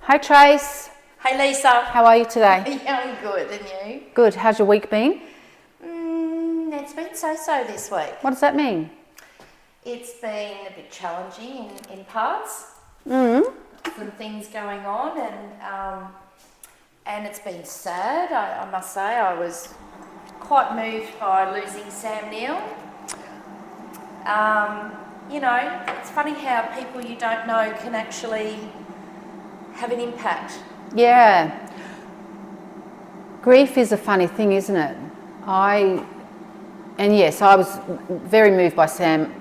Hi Trace, Hey Lisa. how are you today? Yeah, I'm good, and you? Good, how's your week been? It's been so-so this week. What does that mean? It's been a bit challenging in parts. Some things going on, and it's been sad. I must say, I was quite moved by losing Sam Neill. You know, it's funny how people you don't know can actually have an impact. Yeah. Grief is a funny thing, isn't it? Yes, I was very moved by Sam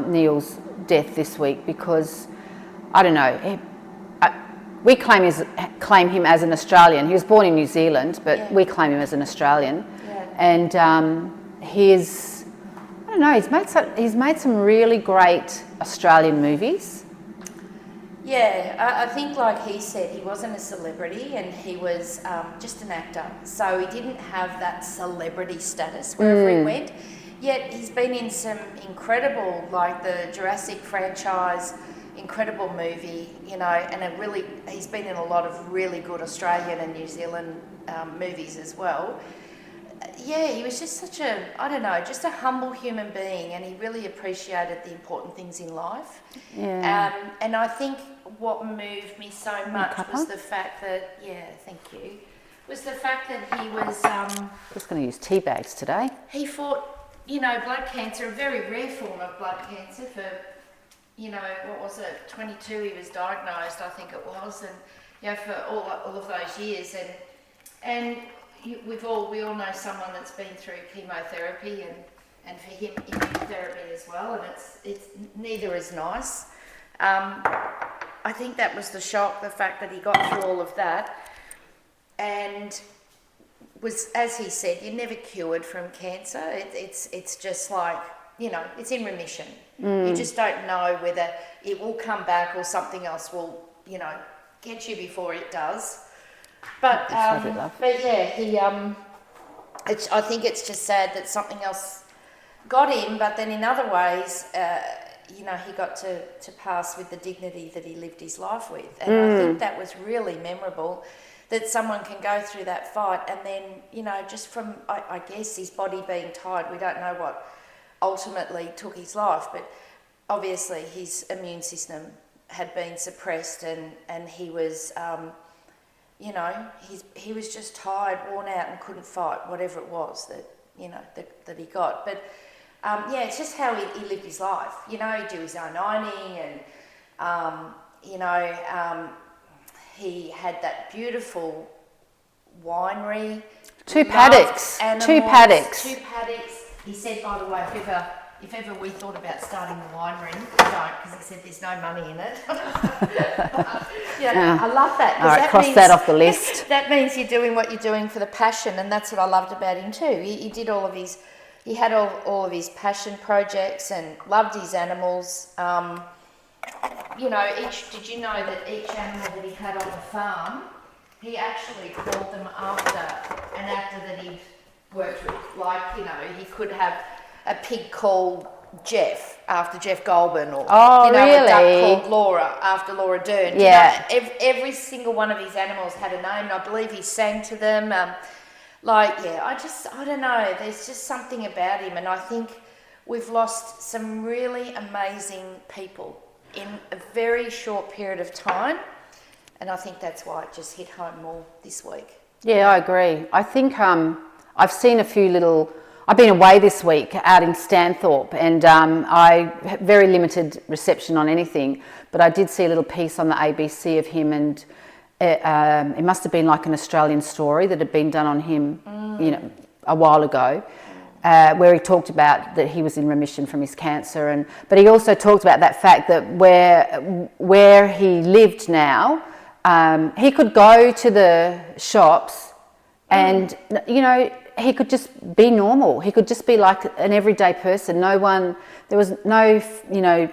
Neill's death this week because, I don't know, we claim him as an Australian. He was born in New Zealand, but we claim him as an Australian. Yeah. And I don't know, he's made some really great Australian movies. Yeah, I think like he said, he wasn't a celebrity and he was just an actor. So he didn't have that celebrity status wherever he went. Yet he's been in some incredible, like the Jurassic franchise, incredible movie, you know, and he's been in a lot of really good Australian and New Zealand movies as well. Yeah, he was just such a, I don't know, just a humble human being, and he really appreciated the important things in life. Yeah. And I think what moved me so much was the fact that, was the fact that he was... Just going to use tea bags today. He fought, you know, blood cancer, a very rare form of blood cancer for, you know, what was it, 22 he was diagnosed, I think it was, and, you know, for all of those years, and we all know someone that's been through chemotherapy and for him immunotherapy as well, and it's neither is nice. I think that was the shock, the fact that he got through all of that, and was, as he said, you're never cured from cancer. It's just like, you know, it's in remission. You just don't know whether it will come back or something else will, you know, get you before it does. But yeah, I think it's just sad that something else got him, but then in other ways, you know, he got to pass with the dignity that he lived his life with. And I think that was really memorable, that someone can go through that fight and then, you know, just from, I guess, his body being tired, we don't know what ultimately took his life, but obviously his immune system had been suppressed and he was... you know, he was just tired, worn out, and couldn't fight whatever it was that, you know, that he got. But yeah, it's just how he lived his life. You know, he'd do his own ironing, and you know, he had that beautiful winery. Two paddocks. He said, by the way, if ever we thought about starting a winery, don't, because he said there's no money in it. I love that. All right, cross that off the list. That means you're doing what you're doing for the passion, and that's what I loved about him too. He did he had all of his passion projects and loved his animals. You know, did you know that each animal that he had on the farm, he actually called them after an actor that he'd worked with. Like, you know, he could have a pig called Jeff after Jeff Goldman, or a duck called Laura after Laura Dern. Yeah. You know, every single one of his animals had a name, and I believe he sang to them. I don't know. There's just something about him, and I think we've lost some really amazing people in a very short period of time, and I think that's why it just hit home more this week. Yeah, I agree. I think I've seen a few little... I've been away this week out in Stanthorpe, and I had very limited reception on anything, but I did see a little piece on the ABC of him, and it must have been like an Australian story that had been done on him, you know, a while ago, where he talked about that he was in remission from his cancer, but he also talked about that fact that where he lived now, he could go to the shops and, you know, he could just be normal. He could just be like an everyday person. There was no, you know,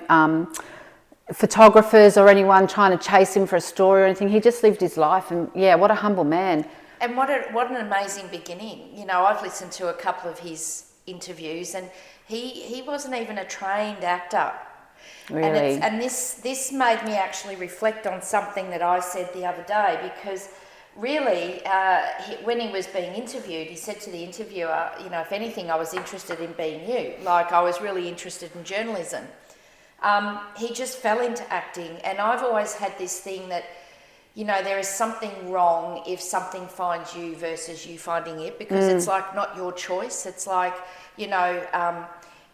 photographers or anyone trying to chase him for a story or anything. He just lived his life, and yeah, what a humble man. And what an amazing beginning. You know, I've listened to a couple of his interviews, and he wasn't even a trained actor. Really? And this made me actually reflect on something that I said the other day, because really, when he was being interviewed, he said to the interviewer, you know, if anything, I was interested in being you. Like, I was really interested in journalism. He just fell into acting, and I've always had this thing that, you know, there is something wrong if something finds you versus you finding it, because it's like not your choice. It's like, you know,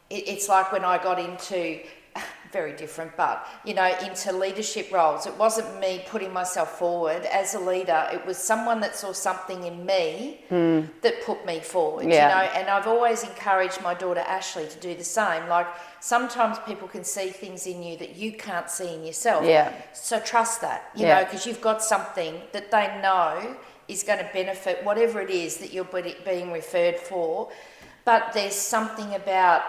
it's like when I got into, very different, but, you know, into leadership roles. It wasn't me putting myself forward as a leader. It was someone that saw something in me that put me forward, you know, and I've always encouraged my daughter Ashley to do the same. Like, sometimes people can see things in you that you can't see in yourself. Yeah. So trust that, you know, because you've got something that they know is going to benefit whatever it is that you're being referred for. But there's something about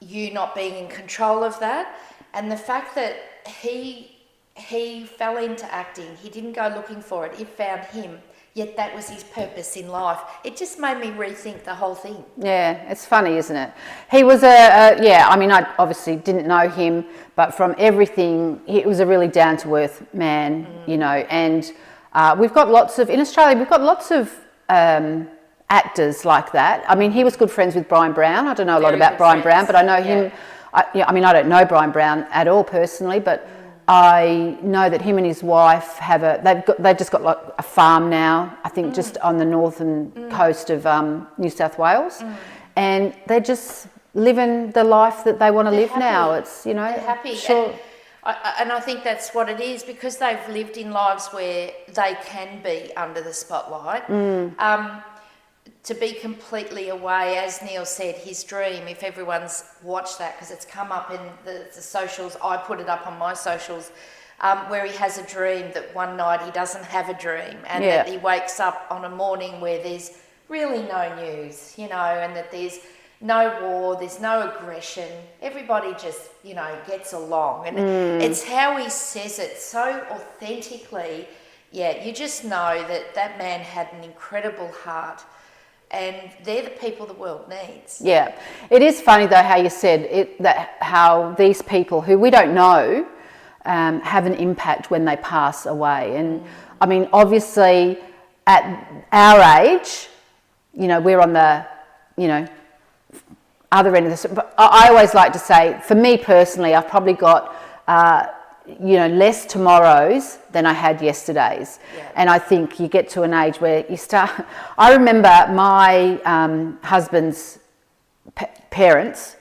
you not being in control of that, and the fact that he fell into acting, he didn't go looking for it, it found him, yet that was his purpose in life. It just made me rethink the whole thing. Yeah, it's funny, isn't it? He was I mean, I obviously didn't know him, but from everything, he was a really down-to-earth man, you know, and we've got lots of, in Australia, we've got lots of actors like that. I mean, he was good friends with Brian Brown. I don't know a lot about Brian Brown, but I know him. I mean, I don't know Brian Brown at all personally, but I know that him and his wife have they've just got like a farm now, I think just on the northern coast of New South Wales, and they're just living the life that they want to live happy. Now. It's, you know, they're happy. Sure. And I think that's what it is, because they've lived in lives where they can be under the spotlight. To be completely away, as Neale said, his dream, if everyone's watched that, because it's come up in the socials, I put it up on my socials, where he has a dream that one night he doesn't have a dream, and that he wakes up on a morning where there's really no news, you know, and that there's no war, there's no aggression, everybody just, you know, gets along. And it's how he says it so authentically. Yeah, you just know that that man had an incredible heart. And they're the people the world needs. Yeah. It is funny, though, how you said how these people who we don't know have an impact when they pass away. And, I mean, obviously, at our age, you know, we're on the, you know, other end of this. But I always like to say, for me personally, I've probably got, you know, less tomorrows than I had yesterdays. Yeah. And I think you get to an age where you start. I remember my husband's parents,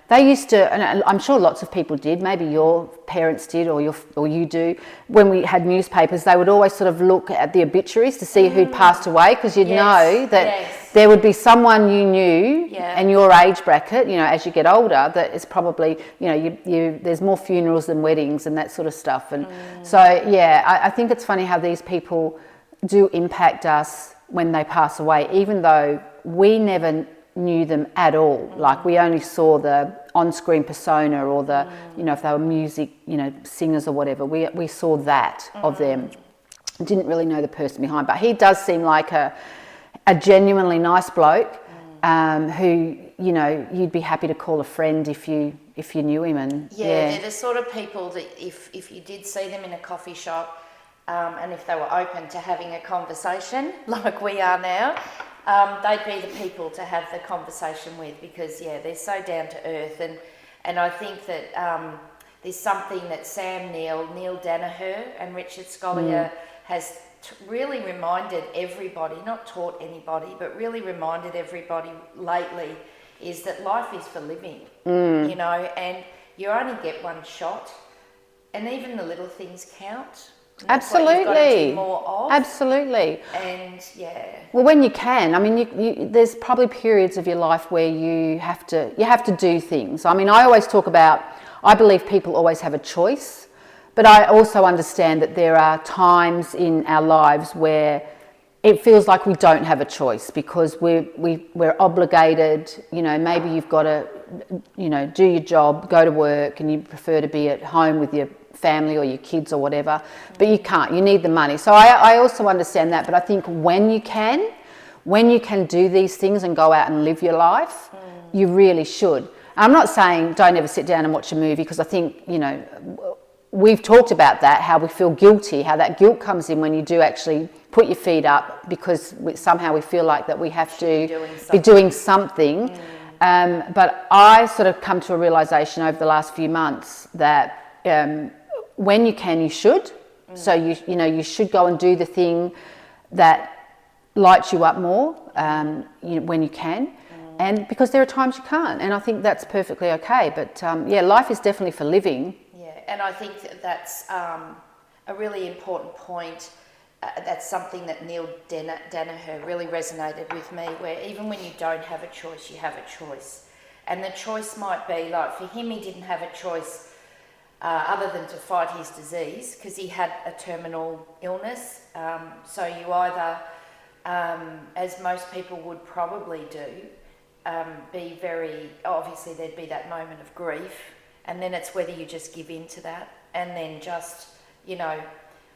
they used to, and I'm sure lots of people did, maybe your parents did, or you do, when we had newspapers, they would always sort of look at the obituaries to see who'd passed away, because you'd know that there would be someone you knew and your age bracket, you know, as you get older, that is probably, you know, there's more funerals than weddings and that sort of stuff. And so, yeah, I think it's funny how these people do impact us when they pass away, even though we never knew them at all. Like, we only saw the on-screen persona, or the, you know, if they were music, you know, singers or whatever, we saw that of them. Didn't really know the person behind, but he does seem like a genuinely nice bloke, who, you know, you'd be happy to call a friend if you knew him. And they're the sort of people that if you did see them in a coffee shop, and if they were open to having a conversation like we are now, they'd be the people to have the conversation with, because they're so down to earth. And I think that there's something that Sam Neill, Neale Daniher and Richard Scolyer has really reminded everybody, not taught anybody, but really reminded everybody lately, is that life is for living, you know, and you only get one shot, and even the little things count. Absolutely. You've got to do more of. Absolutely. And well, when you can, I mean, there's probably periods of your life where you have to do things. I mean, I always talk about, I believe people always have a choice, but I also understand that there are times in our lives where it feels like we don't have a choice, because we're obligated. You know, maybe you've got to, you know, do your job, go to work, and you prefer to be at home with your family or your kids or whatever, but you can't, you need the money. So I also understand that, but I think when you can do these things and go out and live your life, you really should. I'm not saying don't ever sit down and watch a movie, because I think, you know, we've talked about that, how we feel guilty, how that guilt comes in when you do actually put your feet up, because somehow we feel like that we have to be doing something. But I sort of come to a realisation over the last few months that when you can, you should. So you know, you should go and do the thing that lights you up more, you know, when you can. And because there are times you can't, and I think that's perfectly okay. But yeah, life is definitely for living. Yeah, and I think that's a really important point. That's something that Neale Daniher really resonated with me, where even when you don't have a choice, you have a choice. And the choice might be, like for him, he didn't have a choice other than to fight his disease, because he had a terminal illness. So you either, as most people would probably do, be very, obviously there'd be that moment of grief, and then it's whether you just give in to that and then just, you know,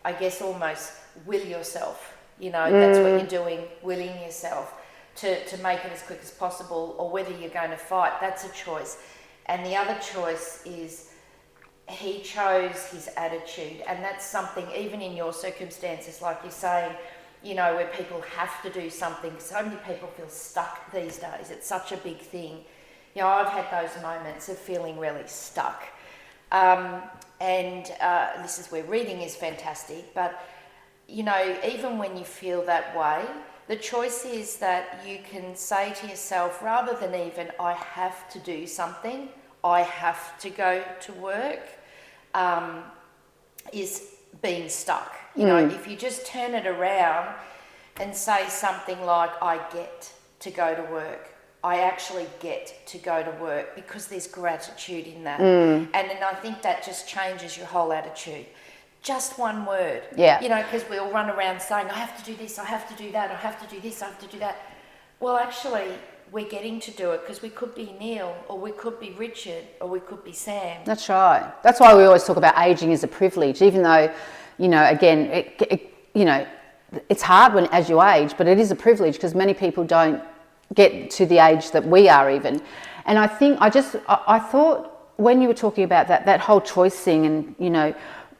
I guess almost will yourself, you know, that's what you're doing, willing yourself to make it as quick as possible, or whether you're going to fight, that's a choice. And the other choice is he chose his attitude, and that's something, even in your circumstances, like you're saying, you know, where people have to do something. So many people feel stuck these days. It's such a big thing. You know, I've had those moments of feeling really stuck. And this is where reading is fantastic. But, you know, even when you feel that way, the choice is that you can say to yourself, rather than even, I have to do something, I have to go to work, is being stuck. You know, if you just turn it around and say something like, I get to go to work. I actually get to go to work, because there's gratitude in that. And then I think that just changes your whole attitude. Just one word. Yeah. You know, because we all run around saying, I have to do this, I have to do that, I have to do this, I have to do that. Well, actually, we're getting to do it, because we could be Neil, or we could be Richard, or we could be Sam. That's right. That's why we always talk about ageing as a privilege, even though, you know, again, you know, it's hard when as you age, but it is a privilege, because many people don't get to the age that we are even. And I think I thought when you were talking about that whole choice thing, and, you know,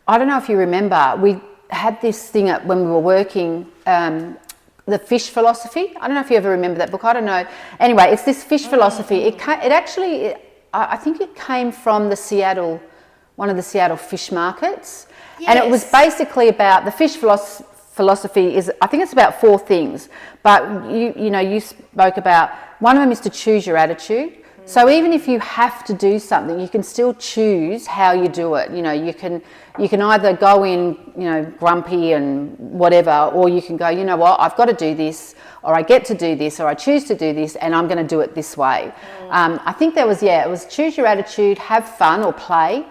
I don't know if you remember, we had this thing when we were working, the fish philosophy. I don't know if you ever remember that book. I don't know. Anyway, it's this fish philosophy. It actually, I think it came from one of the Seattle fish markets. Yes. And it was basically about the fish philosophy is, I think it's about 4 things, but you know, you spoke about, one of them is to choose your attitude. So even if you have to do something, you can still choose how you do it. You know, you can either go in, you know, grumpy and whatever, or you can go, you know what, I've got to do this, or I get to do this, or I choose to do this, and I'm going to do it this way. I think it was choose your attitude, have fun or play,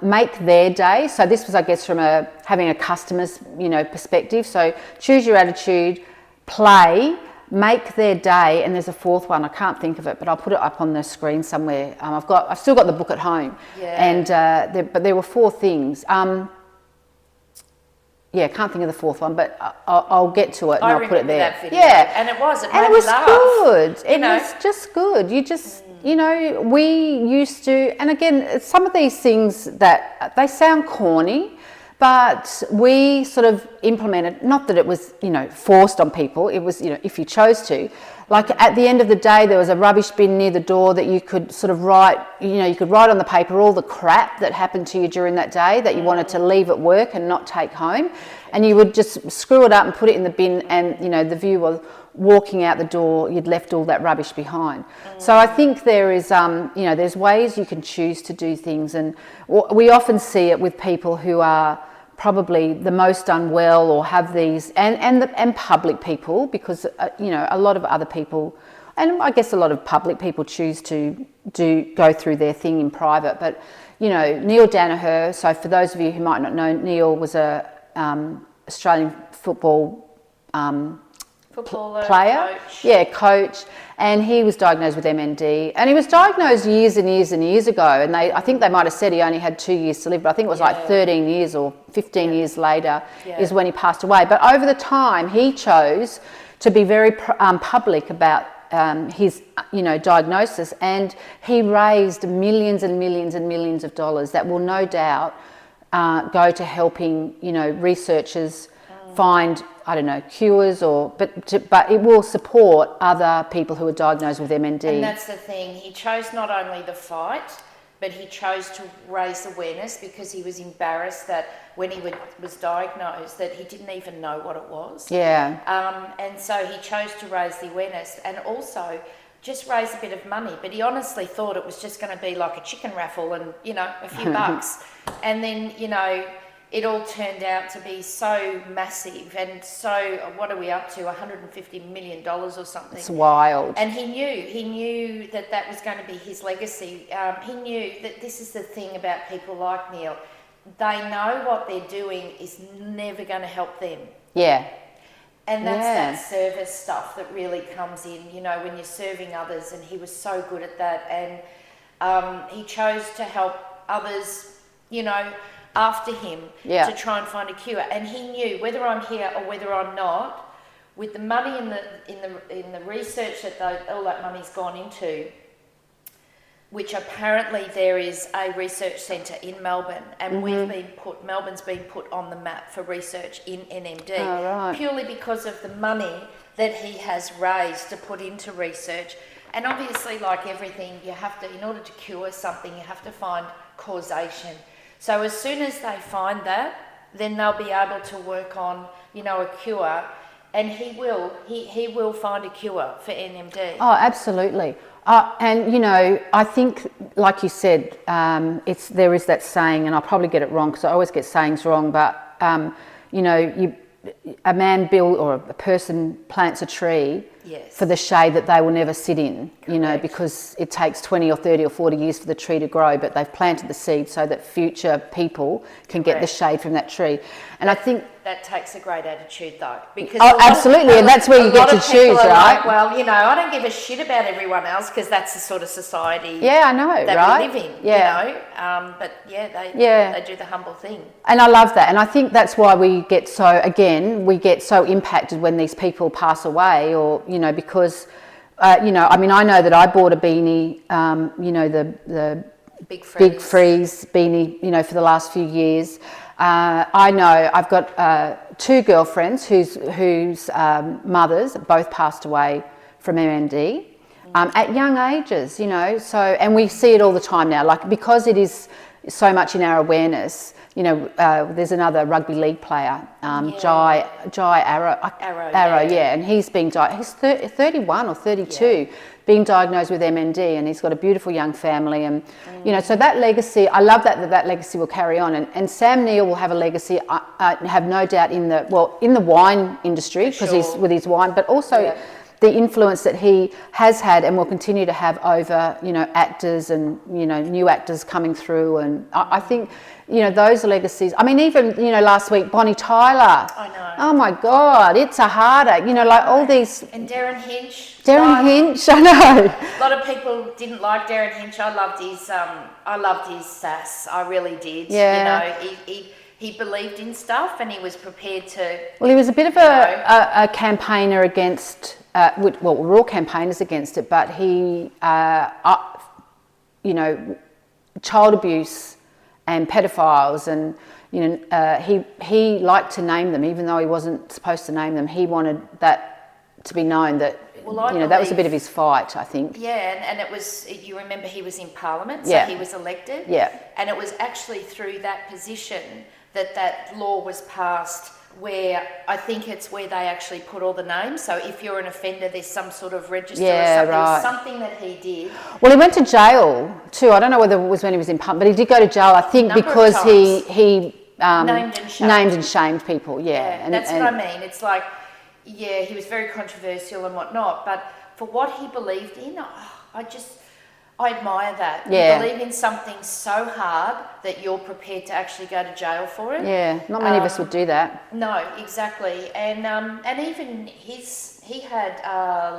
make their day. So this was, I guess, from having a customer's, you know, perspective. So choose your attitude, play, make their day, and there's a 4th one. I can't think of it, but I'll put it up on the screen somewhere. I've still got the book at home, and but there were 4 things. Yeah, can't think of the 4th one, but I'll get to it and I'll put it there. That video. Yeah, and it was laugh. Good. It was just good. You just, you know, we used to, and again, some of these things that they sound corny, but we sort of implemented, not that it was, you know, forced on people, it was, you know, if you chose to. Like at the end of the day, there was a rubbish bin near the door that you could sort of write, you know, you could write on the paper all the crap that happened to you during that day that you wanted to leave at work and not take home. And you would just screw it up and put it in the bin, and, you know, the view was walking out the door, you'd left all that rubbish behind. So I think there is, you know, there's ways you can choose to do things, and we often see it with people who are probably the most unwell or have these, and public people, because you know, a lot of other people, and I guess a lot of public people choose to go through their thing in private. But you know, Neale Daniher, so for those of you who might not know, Neale was a Australian football player, coach, and he was diagnosed with MND, and he was diagnosed years and years and years ago, and I think they might have said he only had 2 years to live, but I think it was like 13 years or 15 years later is when he passed away. But over the time, he chose to be very public about his, diagnosis, and he raised millions and millions and millions of dollars that will no doubt go to helping, researchers find, I don't know, cures, but it will support other people who are diagnosed with MND. And that's the thing. He chose not only the fight, but he chose to raise awareness because he was embarrassed that when he was diagnosed that he didn't even know what it was. Yeah. And so he chose to raise the awareness and also just raise a bit of money. But he honestly thought it was just going to be like a chicken raffle and, a few bucks. And then, it all turned out to be so massive and so, what are we up to, $150 million or something. It's wild. And he knew that was going to be his legacy. He knew that this is the thing about people like Neale. They know what they're doing is never going to help them. Yeah. And that's that service stuff that really comes in, when you're serving others, and he was so good at that. And he chose to help others, after him to try and find a cure. And he knew whether I'm here or whether I'm not, with the money in the research that all that money's gone into, which apparently there is a research centre in Melbourne, and Melbourne's been put on the map for research in NMD, purely because of the money that he has raised to put into research. And obviously, like everything, you have to, in order to cure something, you have to find causation. So as soon as they find that, then they'll be able to work on, a cure, and he will find a cure for NMD. Oh, absolutely. And I think, like you said, there is that saying, and I'll probably get it wrong because I always get sayings wrong. But a man or a person plants a tree for the shade that they will never sit in. Correct. Because it takes 20 or 30 or 40 years for the tree to grow, but they've planted the seed so that future people can get the shade from that tree. And I think that takes a great attitude, though, because absolutely, and that's where you get to choose, right? Like, well, I don't give a shit about everyone else because that's the sort of society. I know, that we live in. But they do the humble thing. And I love that, and I think that's why we get so impacted when these people pass away, or because. I know that I bought a beanie, the Big Freeze beanie, for the last few years. I know I've got 2 girlfriends whose mothers both passed away from MND at young ages, so, and we see it all the time now, like, because it is so much in our awareness. There's another rugby league player, Jai Arrow, and he's 31 or 32, being diagnosed with MND, and he's got a beautiful young family, and so that legacy, I love that legacy will carry on, and Sam Neill will have a legacy, I have no doubt, in the wine industry, because he's with his wine, but also the influence that he has had and will continue to have over, actors and, new actors coming through. And I think, those legacies. I mean, even, last week, Bonnie Tyler. I know. Oh my God, it's a heartache. Like all these. And Darren Hinch. Hinch, I know. A lot of people didn't like Darren Hinch. I loved his sass. I really did. Yeah. He believed in stuff, and he was prepared to. Well, he was a bit of a campaigner against. We're all campaigners against it, but he, child abuse and pedophiles, and he liked to name them, even though he wasn't supposed to name them. He wanted that to be known that. Well, that was a bit of his fight, I think. Yeah, and it was, you remember he was in Parliament, so he was elected. Yeah. And it was actually through that position that law was passed, where I think it's where they actually put all the names. So if you're an offender, there's some sort of register or something. Right. It was something that he did. Well, he went to jail too. I don't know whether it was when he was in Parliament, but he did go to jail, I think, because he named and shamed people. Yeah. And that's what I mean. It's like, he was very controversial and whatnot, but for what he believed in, I admire that. Yeah. You believe in something so hard that you're prepared to actually go to jail for it. Yeah, not many of us would do that. No, exactly. And even he had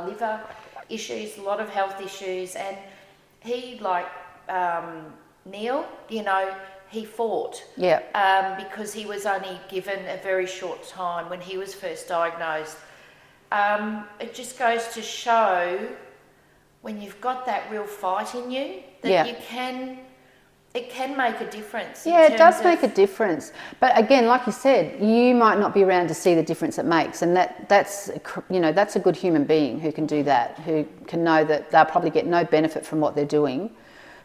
liver issues, a lot of health issues, and he, like Neale, he fought. Yeah. Because he was only given a very short time when he was first diagnosed. it just goes to show when you've got that real fight in you that it can make a difference. Yeah, it does make a difference. But again, like you said, you might not be around to see the difference it makes, and that's a good human being who can do that, who can know that they'll probably get no benefit from what they're doing,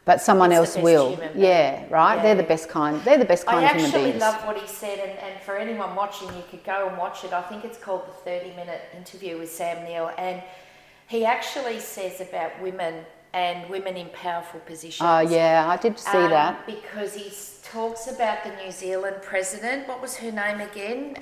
but someone else will. Yeah, right. Yeah. They're the best kind. They're the best kind of human beings. I actually love what he said, and for anyone watching, you could go and watch it. I think it's called the 30-minute interview with Sam Neill, and he actually says about women and women in powerful positions. Oh yeah, I did see that. Because he talks about the New Zealand president. What was her name again?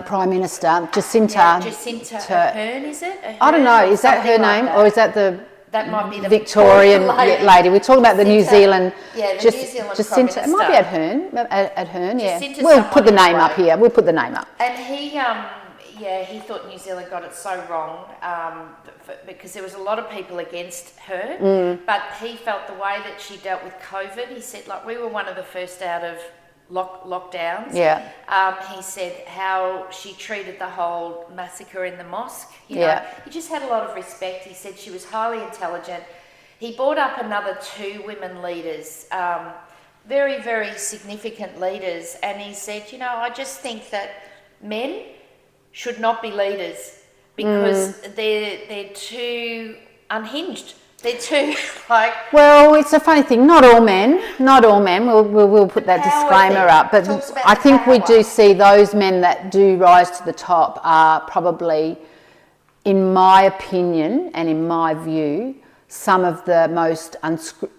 Prime Minister Jacinta. Yeah, Jacinta Ardern, is it? Ardern, I don't know. Is that her name, or is that the? That might be the Victorian lady. We're talking about the New Zealand. Yeah, the New Zealand Jacinta. It might be Ardern. Yeah. Jacinta, we'll put the name up here. We'll put the name up. And he thought New Zealand got it so wrong because there was a lot of people against her, but he felt the way that she dealt with COVID, he said, like, we were one of the first out of lockdowns. Yeah. He said how she treated the whole massacre in the mosque. You know, he just had a lot of respect. He said she was highly intelligent. He brought up another 2 women leaders, very, very significant leaders, and he said, I just think that men should not be leaders because they're too unhinged. They're too Well, it's a funny thing. Not all men. We'll put that disclaimer up. But I think we do see those men that do rise to the top are probably, in my opinion and in my view, some of the most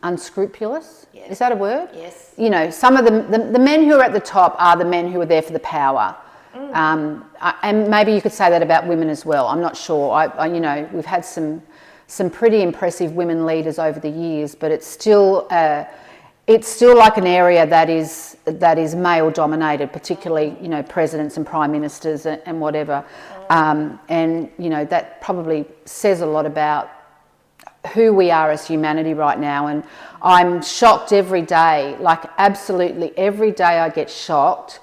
unscrupulous. Yes. Is that a word? Yes. Some of the men who are at the top are the men who are there for the power. And maybe you could say that about women as well. I'm not sure. We've had some pretty impressive women leaders over the years, but it's still like an area that is male dominated, particularly presidents and prime ministers and whatever. And that probably says a lot about who we are as humanity right now. And I'm shocked every day, like absolutely every day I get shocked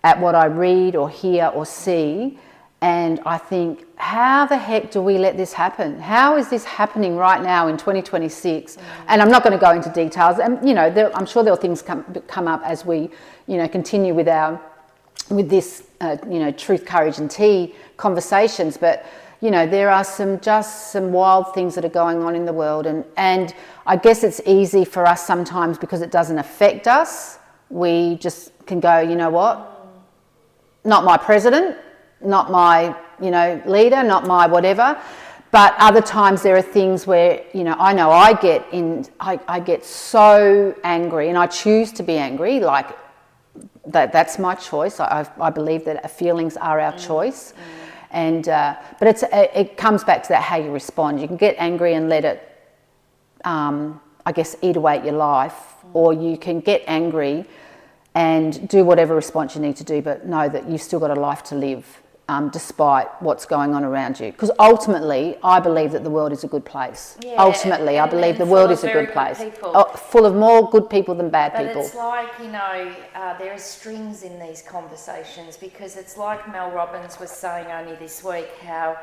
at what I read or hear or see, and I think, how the heck do we let this happen? How is this happening right now in 2026? And I'm not going to go into details, and I'm sure there will things come up as we continue with this truth, courage and tea conversations, but there are some wild things that are going on in the world, and I guess it's easy for us sometimes because it doesn't affect us. We just can go, you know what? Not my president, not my, leader, not my whatever. But other times there are things where, I know I get so angry, and I choose to be angry, like that's my choice. I believe that feelings are our choice. And, but it comes back to that, how you respond. You can get angry and let it, eat away at your life, or you can get angry and do whatever response you need to do, but know that you've still got a life to live, despite what's going on around you. Because ultimately, I believe that the world is a good place. Yeah, ultimately, I believe the world is a good place. Full of more good people than bad people. But it's like, there are strings in these conversations, because it's like Mel Robbins was saying only this week, how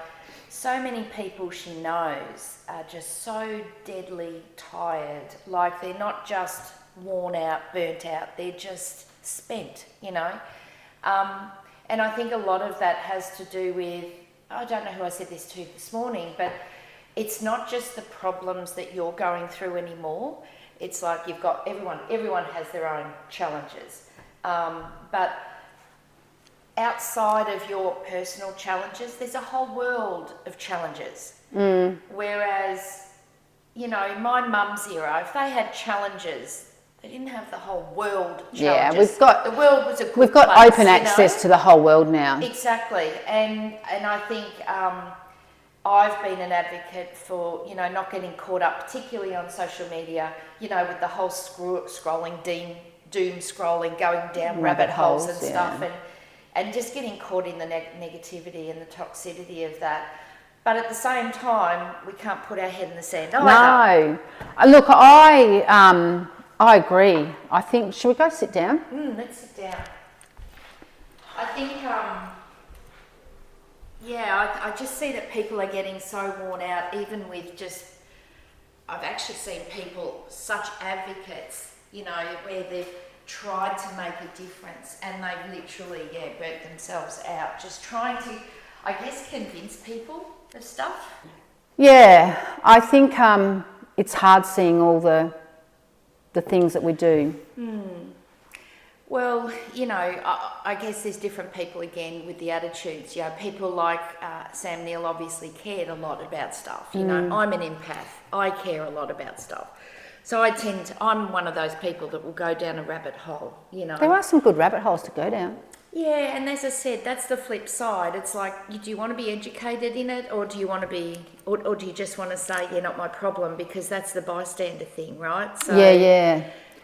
so many people she knows are just so deadly tired. Like, they're not just worn out, burnt out, they're just spent, and I think a lot of that has to do with, I don't know who I said this to this morning, but it's not just the problems that you're going through anymore. It's like you've got everyone has their own challenges, but outside of your personal challenges, there's a whole world of challenges. Whereas, my mum's era, if they had challenges, they didn't have the whole world challenges. Yeah, the world was a good we've got place, open access to the whole world now. Exactly, and I think I've been an advocate for not getting caught up, particularly on social media. With the whole scrolling, doom scrolling, going down rabbit holes and stuff, and just getting caught in the negativity and the toxicity of that. But at the same time, we can't put our head in the sand either. No, look, I agree. I think, should we go sit down? Let's sit down. I think Yeah, I just see that people are getting so worn out, even with just, I've actually seen people, such advocates, you know, where they've tried to make a difference and they've literally, burnt themselves out, just trying to, I guess, convince people of stuff. Yeah, I think it's hard seeing all the things that we do. Well, you know, I guess there's different people again with the attitudes. You know, people like Sam Neill obviously cared a lot about stuff. You know, I'm an empath. I care a lot about stuff. So I'm one of those people that will go down a rabbit hole, you know. There are some good rabbit holes to go down. Yeah, and as I said, that's the flip side. It's like, do you want to be educated in it, or do you want to be, or do you just want to say, yeah, not my problem, because that's the bystander thing, right? So, Yeah.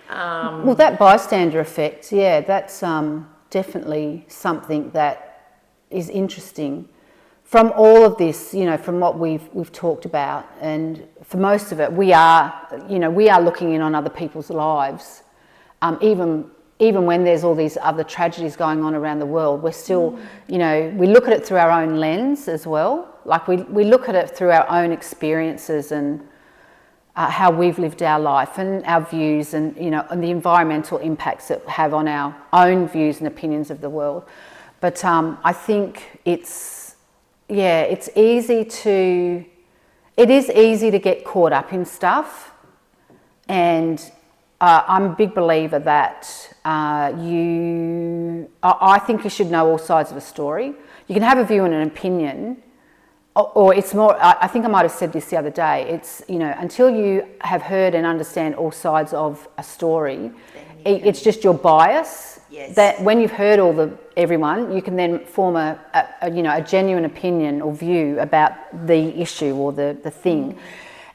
Well, that bystander effect, that's definitely something that is interesting. From all of this, you know, from what we've talked about, and for most of it, we are looking in on other people's lives, even when there's all these other tragedies going on around the world. We're still, you know, we look at it through our own lens as well. Like we look at it through our own experiences and how we've lived our life and our views, and you know, and the environmental impacts that have on our own views and opinions of the world. But I think it is easy to get caught up in stuff, and I'm a big believer that I think you should know all sides of a story. You can have a view and an opinion, or it's more, I think I might have said this the other day, it's, you know, until you have heard and understand all sides of a story, it's just your bias. Yes. That when you've heard everyone, you can then form a genuine opinion or view about the issue or the thing.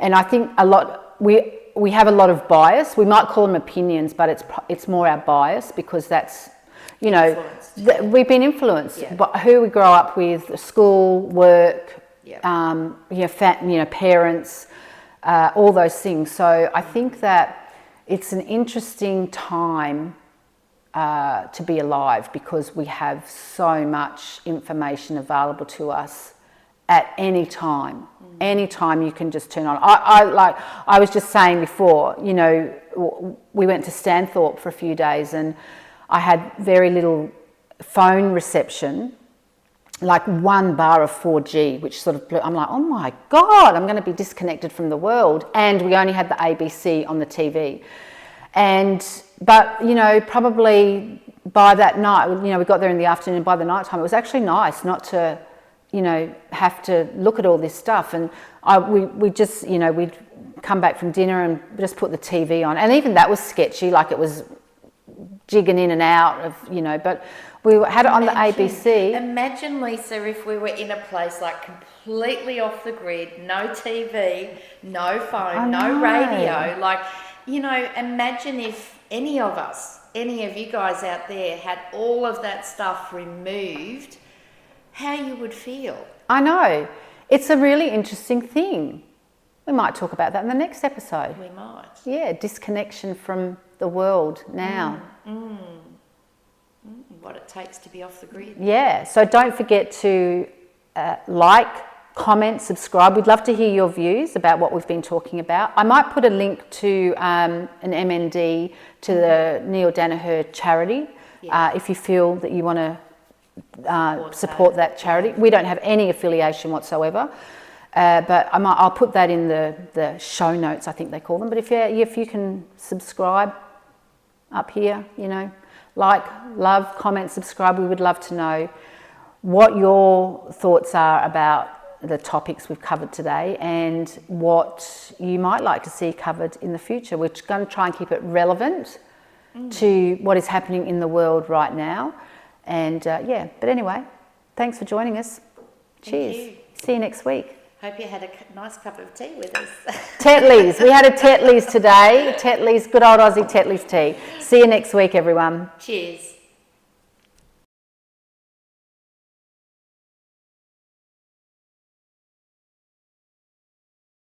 And I think we have a lot of bias. We might call them opinions, but it's more our bias, because that's, you know, we've been influenced by who we grow up with, school, work, parents, all those things. So I think that it's an interesting time to be alive, because we have so much information available to us at any time. Any time you can just turn on. I was just saying before, you know, we went to Stanthorpe for a few days and I had very little phone reception, like 1 bar of 4G, which sort of blew. I'm like, oh my God, I'm going to be disconnected from the world. And we only had the ABC on the TV. But, you know, probably by that night, you know, we got there in the afternoon, by the night time, it was actually nice not to, you know, have to look at all this stuff. And we just, you know, we'd come back from dinner and just put the TV on. And even that was sketchy, like it was jigging in and out of, you know, but we had it on the ABC. Imagine, Lisa, if we were in a place like completely off the grid, no TV, no phone, no radio. Like, you know, imagine if any of you guys out there had all of that stuff removed, how you would feel. I know. It's a really interesting thing. We might talk about that in the next episode. We might. Yeah, disconnection from the world now. What it takes to be off the grid. Yeah, so don't forget to like, comment, subscribe. We'd love to hear your views about what we've been talking about. I might put a link to an MND to the Neale Daniher charity if you feel that you want to support that charity. We don't have any affiliation whatsoever, but I'll put that in the show notes, I think they call them. But if you can subscribe up here, you know, like, love, comment, subscribe. We would love to know what your thoughts are about the topics we've covered today and what you might like to see covered in the future. We're going to try and keep it relevant to what is happening in the world right now. And but anyway, thanks for joining us. Cheers. See you next week. Hope you had a nice cup of tea with us. Tetley's. We had a Tetley's today. Tetley's, good old Aussie Tetley's tea. See you next week, everyone. Cheers.